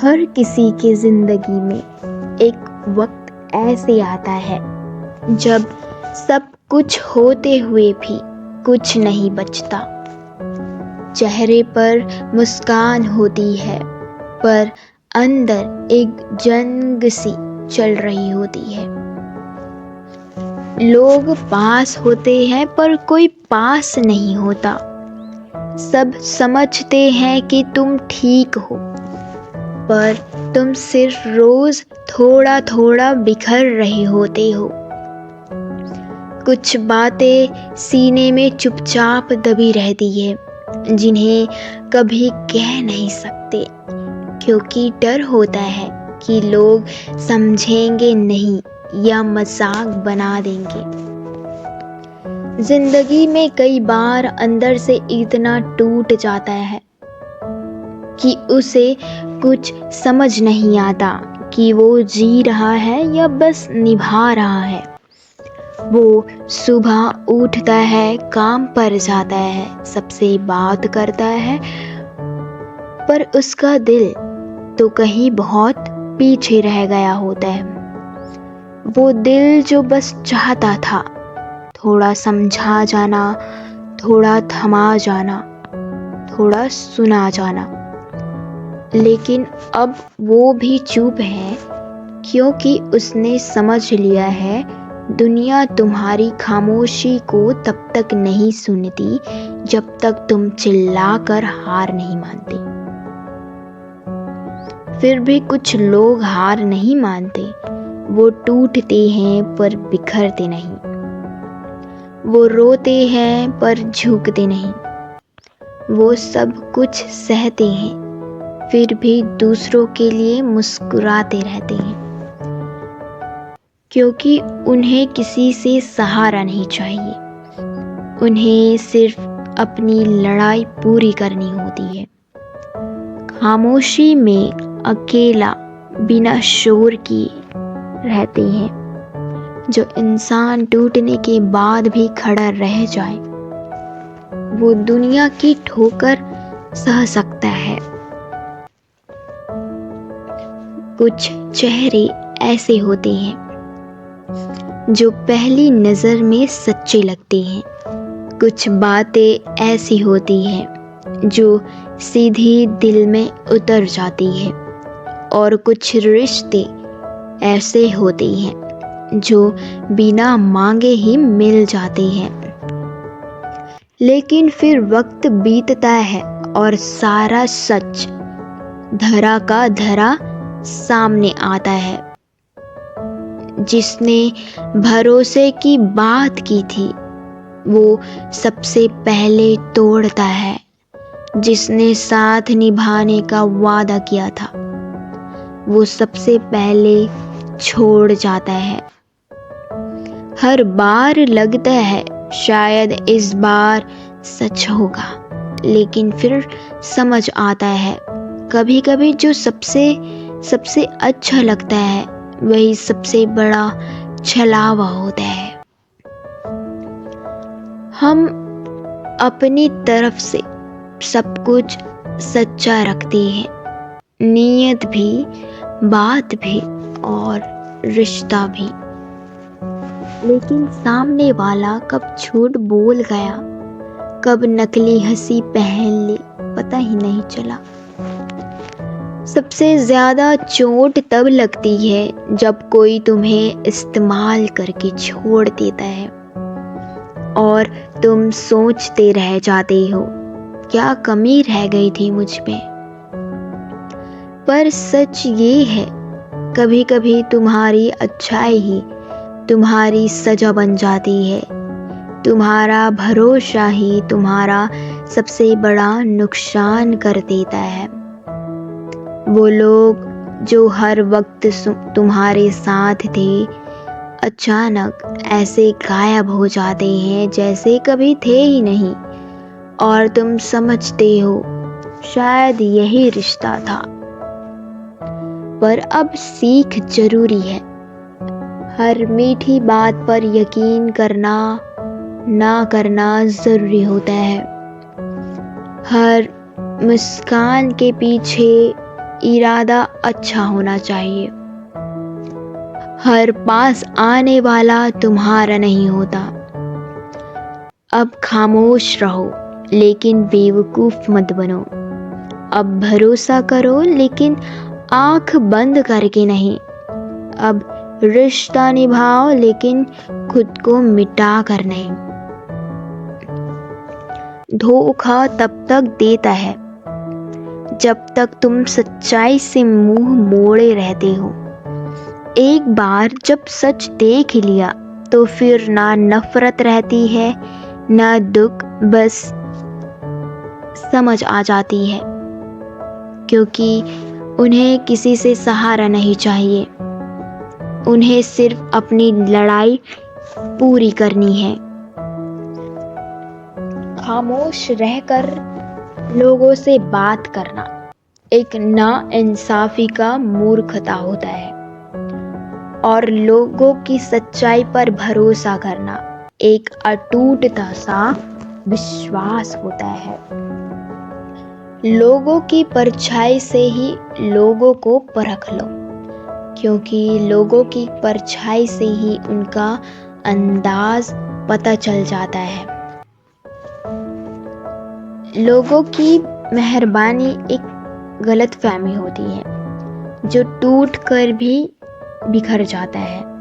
हर किसी की ज़िंदगी में एक वक्त ऐसे आता है जब सब कुछ होते हुए भी कुछ नहीं बचता। चेहरे पर मुस्कान होती है पर अंदर एक जंग सी चल रही होती है। लोग पास होते हैं पर कोई पास नहीं होता। सब समझते हैं कि तुम ठीक हो पर तुम सिर्फ रोज थोड़ा थोड़ा बिखर रहे होते हो। कुछ बातें सीने में चुपचाप दबी रहती है जिन्हें कभी कह नहीं सकते क्योंकि डर होता है कि लोग समझेंगे नहीं या मजाक बना देंगे। जिंदगी में कई बार अंदर से इतना टूट जाता है कि उसे कुछ समझ नहीं आता कि वो जी रहा है या बस निभा रहा है। वो सुबह उठता है, काम पर जाता है, सबसे बात करता है, पर उसका दिल तो कहीं बहुत पीछे रह गया होता है। वो दिल जो बस चाहता था थोड़ा समझा जाना, थोड़ा थमा जाना, थोड़ा सुना जाना, लेकिन अब वो भी चुप है क्योंकि उसने समझ लिया है दुनिया तुम्हारी खामोशी को तब तक नहीं सुनती जब तक तुम चिल्लाकर हार नहीं मानते। फिर भी कुछ लोग हार नहीं मानते, वो टूटते हैं पर बिखरते नहीं, वो रोते हैं पर झुकते नहीं, वो सब कुछ सहते हैं फिर भी दूसरों के लिए मुस्कुराते रहते हैं क्योंकि उन्हें किसी से सहारा नहीं चाहिए। उन्हें सिर्फ अपनी लड़ाई पूरी करनी होती है। खामोशी में अकेला बिना शोर किए रहते हैं। जो इंसान टूटने के बाद भी खड़ा रह जाए वो दुनिया की ठोकर सह सकता है। कुछ चेहरे ऐसे होते हैं जो पहली नज़र में सच्चे लगते हैं। कुछ बातें ऐसी होती हैं जो सीधी दिल में उतर जाती है और कुछ रिश्ते ऐसे होते हैं जो बिना मांगे ही मिल जाते हैं। लेकिन फिर वक्त बीतता है और सारा सच धरा का धरा सामने आता है। जिसने भरोसे की बात की थी वो सबसे पहले तोड़ता है। जिसने साथ निभाने का वादा किया था वो सबसे पहले छोड़ जाता है। हर बार लगता है शायद इस बार सच होगा, लेकिन फिर समझ आता है कभी कभी जो सबसे अच्छा लगता है वही सबसे बड़ा छलावा होता है। हम अपनी तरफ से सब कुछ सच्चा रखते हैं, नीयत भी, बात भी और रिश्ता भी, लेकिन सामने वाला कब झूठ बोल गया, कब नकली हंसी पहन ली, पता ही नहीं चला। सबसे ज़्यादा चोट तब लगती है जब कोई तुम्हें इस्तेमाल करके छोड़ देता है और तुम सोचते रह जाते हो क्या कमी रह गई थी मुझ में। पर सच ये है कभी कभी तुम्हारी अच्छाई ही तुम्हारी सजा बन जाती है। तुम्हारा भरोसा ही तुम्हारा सबसे बड़ा नुकसान कर देता है। वो लोग जो हर वक्त तुम्हारे साथ थे अचानक ऐसे गायब हो जाते हैं जैसे कभी थे ही नहीं, और तुम समझते हो शायद यही रिश्ता था। पर अब सीख जरूरी है। हर मीठी बात पर यकीन करना ना करना जरूरी होता है। हर मुस्कान के पीछे इरादा अच्छा होना चाहिए। हर पास आने वाला तुम्हारा नहीं होता। अब खामोश रहो लेकिन बेवकूफ मत बनो। अब भरोसा करो लेकिन आंख बंद करके नहीं। अब रिश्ता निभाओ लेकिन खुद को मिटा कर नहीं। धोखा तब तक देता है जब तक तुम सच्चाई से मुंह मोड़े रहते हो। एक बार जब सच देख लिया तो फिर ना नफरत रहती है ना दुख, बस समझ आ जाती है। क्योंकि उन्हें किसी से सहारा नहीं चाहिए, उन्हें सिर्फ अपनी लड़ाई पूरी करनी है। खामोश रहकर लोगों से बात करना एक नाइंसाफी का मूर्खता होता है, और लोगों की सच्चाई पर भरोसा करना एक अटूटता सा विश्वास होता है। लोगों की परछाई से ही लोगों को परख लो, क्योंकि लोगों की परछाई से ही उनका अंदाज पता चल जाता है। लोगों की मेहरबानी एक गलत फहमी होती है जो टूट कर भी बिखर जाता है।